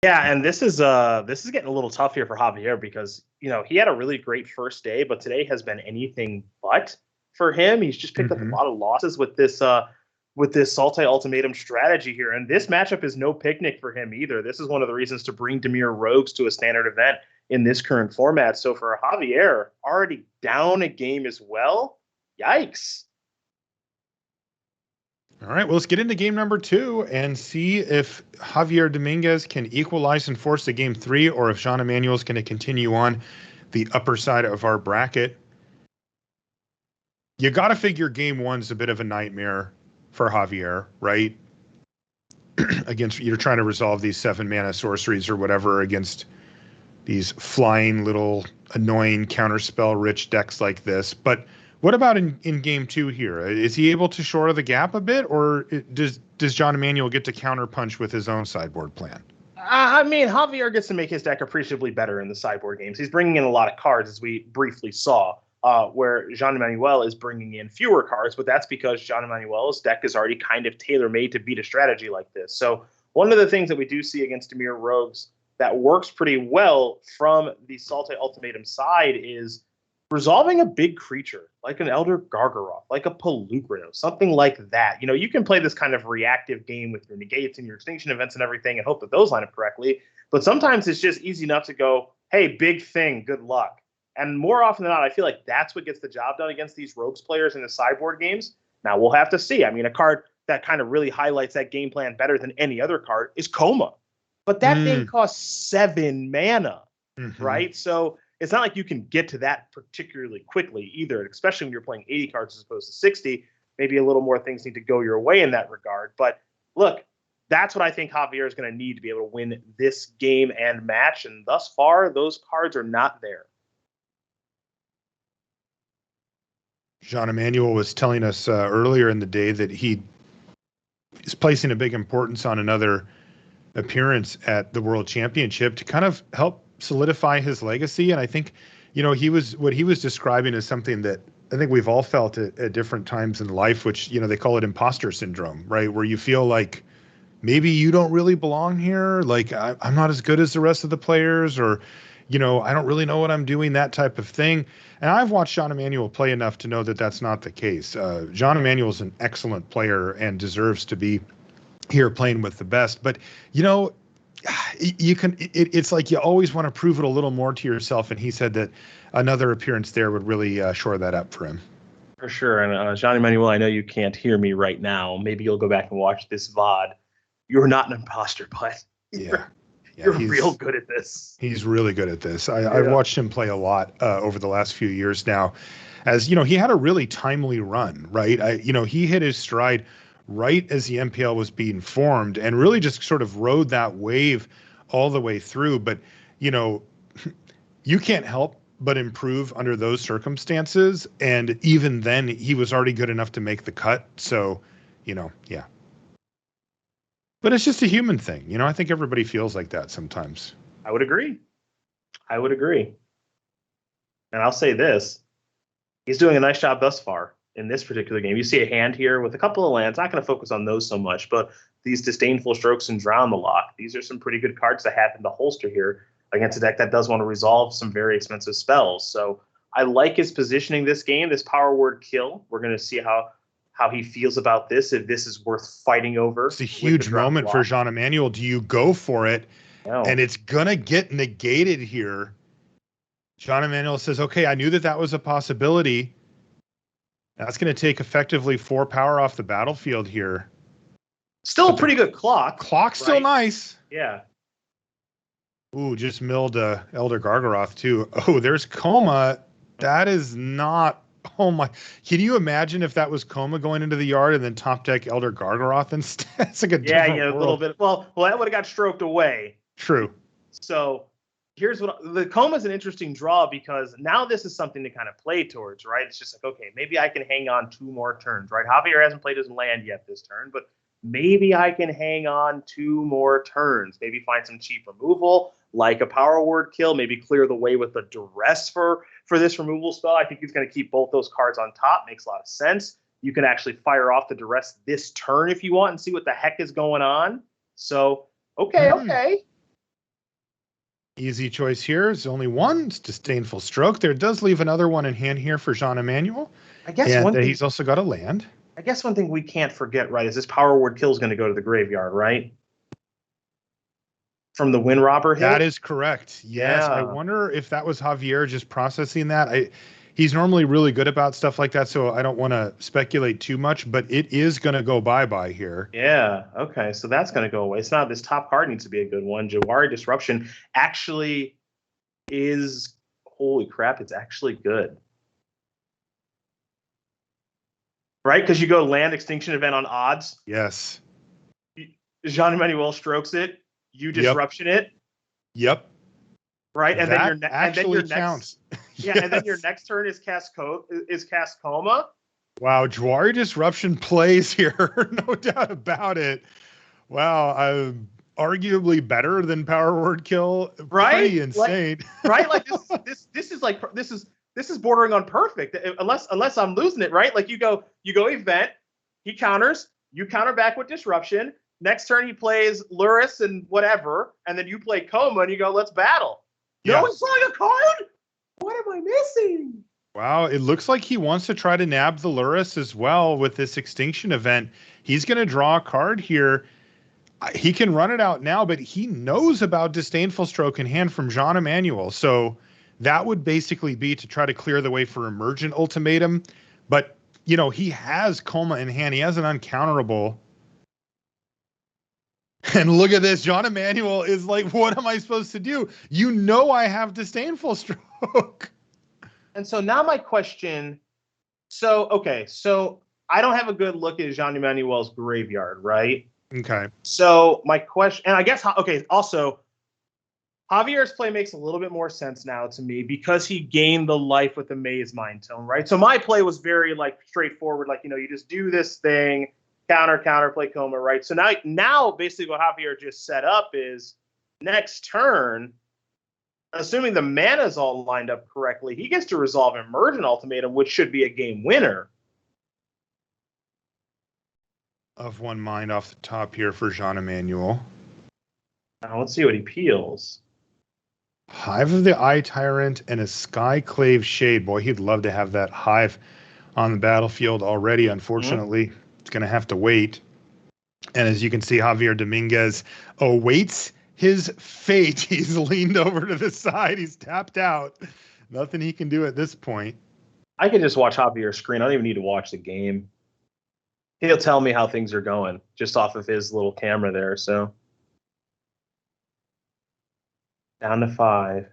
Yeah, and this is getting a little tough here for Javier because he had a really great first day, but today has been anything but for him. He's just picked up a Mm-hmm. lot of losses with this Sultai ultimatum strategy here, and this matchup is no picnic for him either. This is one of the reasons to bring Dimir Rogues to a standard event in this current format. So for Javier, already down a game as well. Yikes. All right, well, let's get into game number 2 and see if Javier Dominguez can equalize and force the game 3, or if Jean-Emmanuel is going to continue on the upper side of our bracket. You got to figure game 1's a bit of a nightmare for Javier, right? Against, you're trying to resolve these 7-mana sorceries or whatever against these flying little annoying counterspell rich decks like this. But what about in game 2 here? Is he able to shore the gap a bit, or does Jean-Emmanuel get to counterpunch with his own sideboard plan? I mean, Javier gets to make his deck appreciably better in the sideboard games. He's bringing in a lot of cards, as we briefly saw, where Jean-Emmanuel is bringing in fewer cards, but that's because Jean-Emmanuel's deck is already kind of tailor-made to beat a strategy like this. So one of the things that we do see against Dimir Rogues that works pretty well from the Sultai Ultimatum side is resolving a big creature like an Elder Gargaroth, like a Pelugrino, something like that. You can play this kind of reactive game with your negates and your extinction events and everything and hope that those line up correctly. But sometimes it's just easy enough to go, hey, big thing, good luck. And more often than not, I feel like that's what gets the job done against these Rogues players in the sideboard games. Now, we'll have to see. I mean, a card that kind of really highlights that game plan better than any other card is Coma. But that thing costs 7 mana, right? So it's not like you can get to that particularly quickly either, especially when you're playing 80 cards as opposed to 60. Maybe a little more things need to go your way in that regard. But look, that's what I think Javier is going to need to be able to win this game and match. And thus far, those cards are not there. Jean-Emmanuel was telling us earlier in the day that he is placing a big importance on another appearance at the World Championship to kind of help solidify his legacy. And I think, what he was describing is something that I think we've all felt at different times in life, which, they call it imposter syndrome, right? Where you feel like maybe you don't really belong here. Like I'm not as good as the rest of the players, or, I don't really know what I'm doing, that type of thing. And I've watched Jean-Emmanuel play enough to know that that's not the case. Jean-Emmanuel is an excellent player and deserves to be here playing with the best. But, it's like you always want to prove it a little more to yourself. And he said that another appearance there would really shore that up for him. For sure. And Jean-Emmanuel, I know you can't hear me right now. Maybe you'll go back and watch this VOD. You're not an imposter, but you're real good at this. He's really good at this. I've watched him play a lot over the last few years now. As he had a really timely run, right? He hit his stride right as the MPL was being formed and really just sort of rode that wave all the way through. But, you can't help but improve under those circumstances. And even then he was already good enough to make the cut. So, yeah. But it's just a human thing. I think everybody feels like that sometimes. I would agree. And I'll say this. He's doing a nice job thus far in this particular game. You see a hand here with a couple of lands. Not going to focus on those so much, but these Disdainful Strokes and Drown the Lock. These are some pretty good cards to have in the holster here against a deck that does want to resolve some very expensive spells. So I like his positioning this game, this power word kill. We're going to see how he feels about this, if this is worth fighting over. It's a huge moment for Jean-Emmanuel. Do you go for it? No. And it's going to get negated here. Jean-Emmanuel says, okay, I knew that was a possibility. That's going to take effectively 4 power off the battlefield here. Still a pretty good clock. Clock's still nice. Yeah. Ooh, just milled Elder Gargaroth too. Oh, there's Coma. That is not... Oh my! Can you imagine if that was Coma going into the yard and then top deck Elder Gargaroth instead? It's like a little bit. Well, that would have got stroked away. True. So here's what the Coma is an interesting draw because now this is something to kind of play towards, right? It's just like, okay, maybe I can hang on 2 more turns, right? Javier hasn't played his land yet this turn, but maybe I can hang on 2 more turns. Maybe find some cheap removal, like a power word kill, maybe clear the way with the duress for this removal spell. I think he's going to keep both those cards on top. Makes a lot of sense. You can actually fire off the duress this turn if you want and see what the heck is going on. So, okay. Easy choice here. It's only one. It's Disdainful Stroke. There does leave another one in hand here for Jean-Emmanuel. I guess And he's also got a land. I guess one thing we can't forget, right, is this Power Word Kill is going to go to the graveyard, right? From the Wind Robber hit? That is correct. Yes. Yeah. I wonder if that was Javier just processing that. He's normally really good about stuff like that, so I don't want to speculate too much, but it is going to go bye-bye here. Yeah, okay, so that's going to go away. It's not, this top card needs to be a good one. Jawari Disruption actually is, holy crap, it's actually good. Right, because you go land Extinction Event on odds. Yes. Jean-Emmanuel strokes it, you disruption it. Yep. Right, and that then your actually counts. Yeah, yes. And then your next turn is Cast Coma. Wow, Jawari Disruption plays here, no doubt about it. Wow, arguably better than Power Word Kill. Right, pretty insane. Right, like this is bordering on perfect. Unless I'm losing it, right? Like you go event, he counters, you counter back with Disruption. Next turn he plays Luris and whatever, and then you play Coma and you go, let's battle. Yeah. No one's drawing a card. What am I missing? Wow, it looks like he wants to try to nab the Luris as well with this Extinction Event. He's going to draw a card here. He can run it out now, but he knows about Disdainful Stroke in hand from Jean-Emmanuel. So that would basically be to try to clear the way for Emergent Ultimatum. But, you know, he has Coma in hand. He has an uncounterable. And look at this. Jean-Emmanuel is like, what am I supposed to do? You know I have Disdainful Stroke. And so now my question, so I don't have a good look at Jean-Emmanuel's graveyard, right? Okay. So my question, and I guess, also, Javier's play makes a little bit more sense now to me because he gained the life with the Maze Mind Tome, right? So my play was very, like, straightforward, like, you know, you just do this thing, counter, play Coma, right? So now basically what Javier just set up is next turn, assuming the mana's all lined up correctly, he gets to resolve Emergent Ultimatum, which should be a game winner. Of one mind off the top here for Jean-Emmanuel. Now let's see what he peels. Hive of the Eye Tyrant and a Skyclave Shade. Boy, he'd love to have that Hive on the battlefield already. Unfortunately, it's going to have to wait. And as you can see, Javier Dominguez awaits his fate. He's leaned over to the side. He's tapped out. Nothing he can do at this point. I can just watch Javier's screen. I don't even need to watch the game. He'll tell me how things are going just off of his little camera there. So down to 5.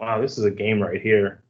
Wow, this is a game right here.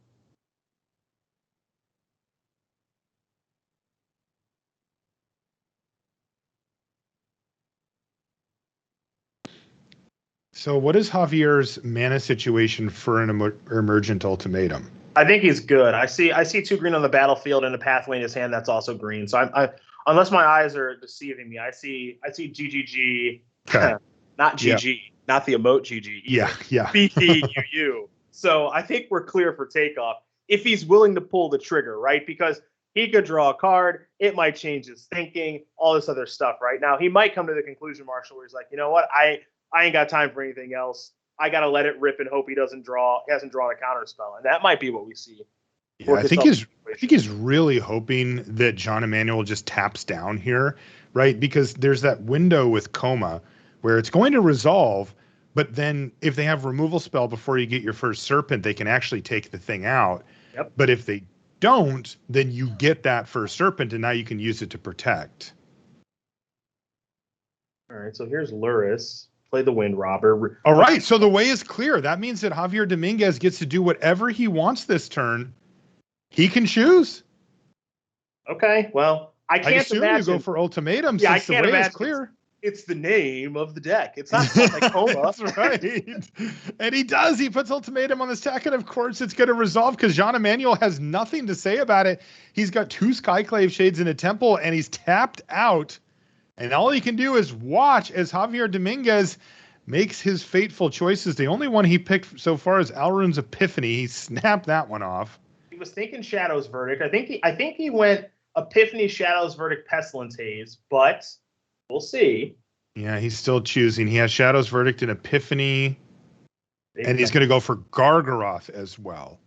So what is Javier's mana situation for an Emergent Ultimatum? I think he's good. I see 2 green on the battlefield and a pathway in his hand that's also green. So I unless my eyes are deceiving me, I see GGG, okay. Not GG, not the emote GG. Yeah. BTUU. So I think we're clear for takeoff if he's willing to pull the trigger, right? Because he could draw a card, it might change his thinking, all this other stuff, right? Now he might come to the conclusion, Marshall, where he's like, you know what, I ain't got time for anything else. I got to let it rip and hope he hasn't drawn a counter spell. And that might be what we see. Yeah, I think he's really hoping that Jean-Emmanuel just taps down here, right? Because there's that window with Coma where it's going to resolve, but then if they have removal spell before you get your first Serpent, they can actually take the thing out. Yep. But if they don't, then you get that first Serpent and now you can use it to protect. All right, so here's Luris. Play the Wind Robber. All right, so the way is clear. That means that Javier Dominguez gets to do whatever he wants this turn. He can choose. Okay, well, I can't assume imagine. You go for Ultimatum Yeah, since the way is clear. It's the name of the deck. It's not like Coma. That's right. And he does. He puts Ultimatum on the stack, and of course it's going to resolve because Jean-Emmanuel has nothing to say about it. He's got 2 Skyclave Shades in a temple, and he's tapped out. And all he can do is watch as Javier Dominguez makes his fateful choices. The only one he picked so far is Alrund's Epiphany. He snapped that one off. He was thinking Shadow's Verdict. I think he went Epiphany, Shadow's Verdict, Pestilence Haze, but we'll see. Yeah, he's still choosing. He has Shadow's Verdict and Epiphany, and he's going to go for Gargaroth as well.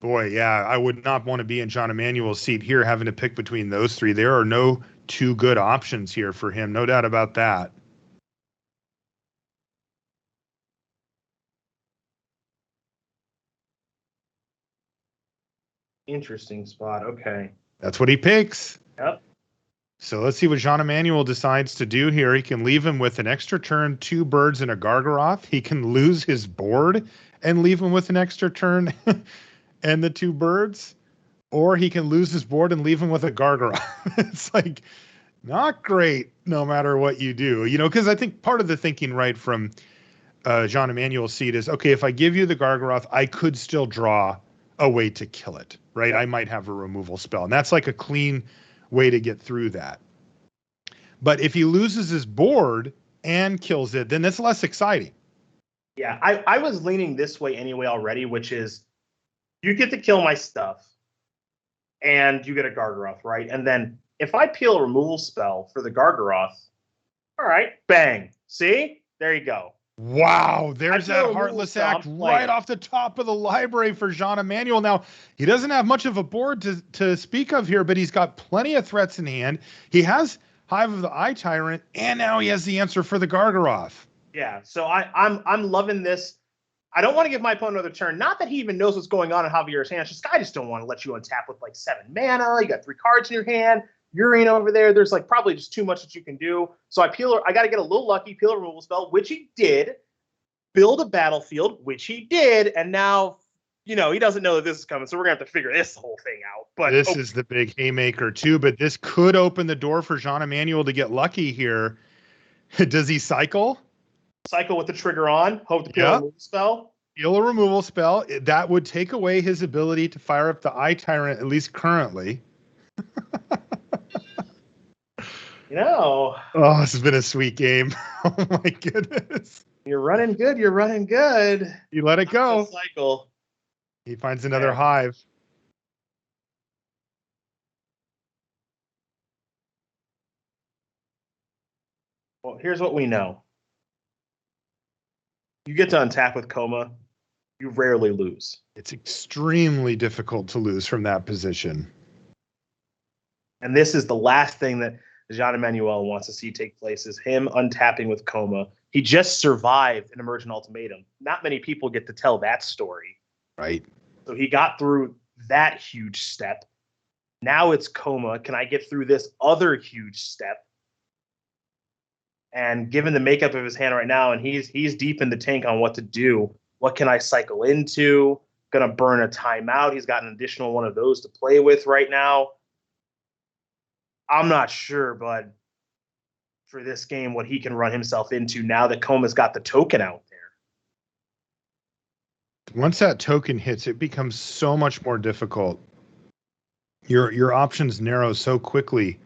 Boy, yeah, I would not want to be in Jean-Emmanuel's seat here having to pick between those three. There are no two good options here for him, no doubt about that. Interesting spot. Okay. That's what he picks. Yep. So let's see what Jean-Emmanuel decides to do here. He can leave him with an extra turn, 2 birds, and a Gargaroth. He can lose his board and leave him with an extra turn and the 2 birds. Or he can lose his board and leave him with a Gargaroth. It's like not great no matter what you do. You know, because I think part of the thinking, right, from Jean-Emmanuel's seat is, okay, if I give you the Gargaroth, I could still draw a way to kill it, right? Yep. I might have a removal spell. And that's like a clean way to get through that. But if he loses his board and kills it, then that's less exciting. Yeah, I was leaning this way anyway already, which is you get to kill my stuff and you get a Gargaroth, right? And then if I peel a removal spell for the Gargaroth, all right, bang. See? There you go. Wow, there's that Heartless Act right off the top of the library for Jean-Emmanuel. Now, he doesn't have much of a board to speak of here, but he's got plenty of threats in hand. He has Hive of the Eye Tyrant, and now he has the answer for the Gargaroth. Yeah, so I'm loving this. I don't want to give my opponent another turn. Not that he even knows what's going on in Javier's hand. It's just I just don't want to let you untap with like 7 mana. You got 3 cards in your hand. Urine over there. There's like probably just too much that you can do. So I got to get a little lucky, peel a removal spell, which he did. Build a battlefield, which he did. And now, you know, he doesn't know that this is coming. So we're going to have to figure this whole thing out. But this is the big haymaker too. But this could open the door for Jean-Emmanuel to get lucky here. Does he cycle? Cycle with the trigger on. Hope to peel a removal spell. Peel a removal spell. That would take away his ability to fire up the Eye Tyrant, at least currently. You know. Oh, this has been a sweet game. Oh my goodness. You're running good. You're running good. You let it go. Cycle. He finds another hive. Well, here's what we know. You get to untap with Coma, you rarely lose. It's extremely difficult to lose from that position. And this is the last thing that Jean-Emmanuel wants to see take place is him untapping with Coma. He just survived an Emergent Ultimatum. Not many people get to tell that story. Right. So he got through that huge step. Now it's Coma. Can I get through this other huge step? And given the makeup of his hand right now, and he's deep in the tank on what to do, what can I cycle into? Gonna burn a timeout. He's got an additional one of those to play with right now. I'm not sure, but for this game, what he can run himself into now that Coma's got the token out there. Once that token hits, it becomes so much more difficult. Your options narrow so quickly,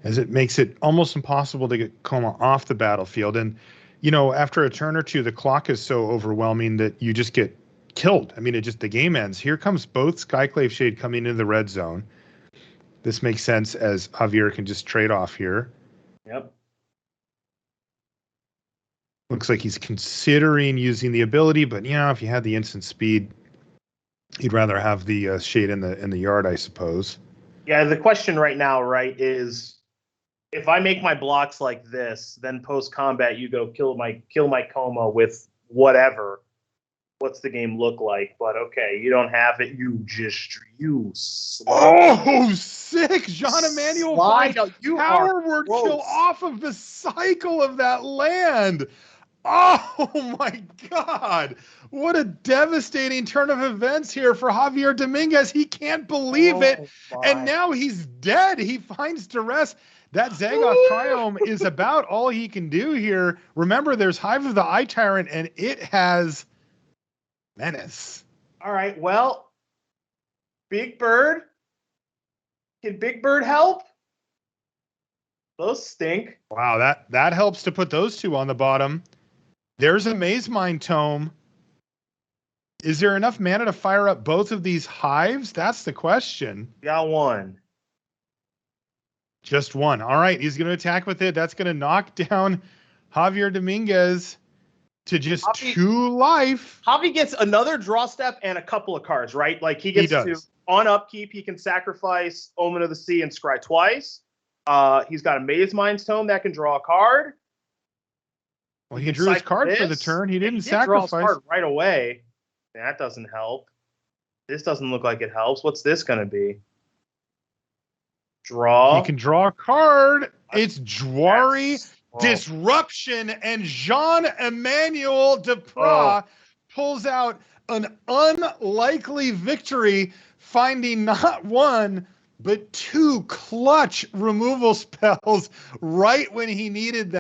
as it makes it almost impossible to get Coma off the battlefield. And, you know, after a turn or two, the clock is so overwhelming that you just get killed. I mean, the game ends. Here comes both Skyclave Shade coming into the red zone. This makes sense as Javier can just trade off here. Yep. Looks like he's considering using the ability, but, you know, if you had the instant speed, he'd rather have the shade in the yard, I suppose. Yeah, the question right now, right, is if I make my blocks like this, then post combat you go kill my Coma with whatever. What's the game look like? But okay, you don't have it. You oh, sick! Jean-Emmanuel finds Power Word Kill off of the cycle of that land. Oh my God! What a devastating turn of events here for Javier Dominguez. He can't believe it, and now he's dead. He finds duress. That Zagoth Triome is about all he can do here. Remember, there's Hive of the Eye Tyrant, and it has Menace. All right, well, Big Bird. Can Big Bird help? Those stink. Wow, that helps to put those two on the bottom. There's a Maze Mind Tome. Is there enough mana to fire up both of these hives? That's the question. Got one. Just one. All right, he's going to attack with it. That's going to knock down Javier Dominguez to just 2 life. Javi gets another draw step and a couple of cards, right? Like he gets to, on upkeep, he can sacrifice Omen of the Sea and scry twice. He's got a Maze Mind's Tome that can draw a card. Well, he drew his card for the turn. He didn't sacrifice. Draw his card right away. That doesn't help. This doesn't look like it helps. What's this going to be? Draw. He can draw a card. It's Jwari, Disruption, and Jean-Emmanuel Depraz pulls out an unlikely victory, finding not one, but 2 clutch removal spells right when he needed them.